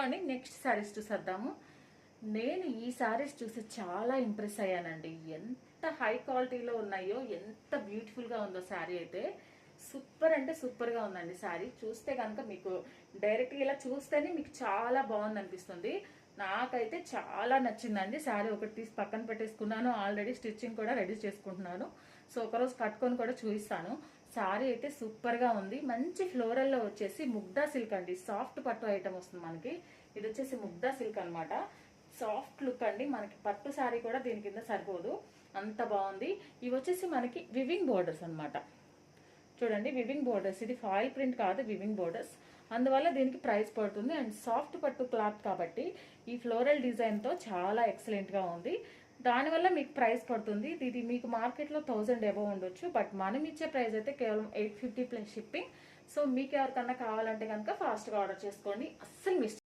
Morning. Next saris చూసేద్దాము. నేను ఈ శారీస్ చూసి చాలా ఇంప్రెస్ అయ్యానండి. ఎంత హై క్వాలిటీలో ఉన్నాయో, ఎంత బ్యూటిఫుల్గా ఉందో శారీ అయితే. సూపర్ అంటే సూపర్గా ఉందండి శారీ. చూస్తే కనుక మీకు డైరెక్ట్గా ఇలా చూస్తేనే మీకు చాలా బాగుంది అనిపిస్తుంది. నాకైతే చాలా నచ్చిందండి. శారీ ఒకటి తీసి పక్కన పెట్టేసుకున్నాను. ఆల్రెడీ స్టిచ్చింగ్ కూడా రెడీ చేసుకుంటున్నాను. సో ఒకరోజు కట్టుకొని కూడా చూపిస్తాను. శారీ అయితే సూపర్గా ఉంది. మంచి ఫ్లోరల్లో వచ్చేసి ముగ్దా సిల్క్ అండి. సాఫ్ట్ పట్టు ఐటమ్ వస్తుంది మనకి. ఇది వచ్చేసి ముగ్దా సిల్క్ అనమాట. సాఫ్ట్ లుక్ అండి. మనకి పట్టు శారీ కూడా దీని కింద సరిపోదు, అంత బాగుంది. ఇవి వచ్చేసి మనకి వివింగ్ బోర్డర్స్ అనమాట. చూడండి, వివింగ్ బోర్డర్స్. ఇది ఫాయిల్ ప్రింట్ కాదు, వివింగ్ బోర్డర్స్. అందువల్ల దీనికి ప్రైస్ పడుతుంది. అండ్ సాఫ్ట్ పట్టు క్లాత్ కాబట్టి ఈ ఫ్లోరల్ డిజైన్తో చాలా ఎక్సలెంట్గా ఉంది. దానివల్ల మీకు ప్రైస్ పడుతుంది. ఇది మీకు మార్కెట్లో 1000 అబవ్ ఉండొచ్చు. బట్ మనం ఇచ్చే ప్రైస్ అయితే కేవలం 850 ప్లస్ షిప్పింగ్. సో మీకు ఎవరికన్నా కావాలంటే కనుక ఫాస్ట్గా ఆర్డర్ చేసుకోండి. అస్సలు మిస్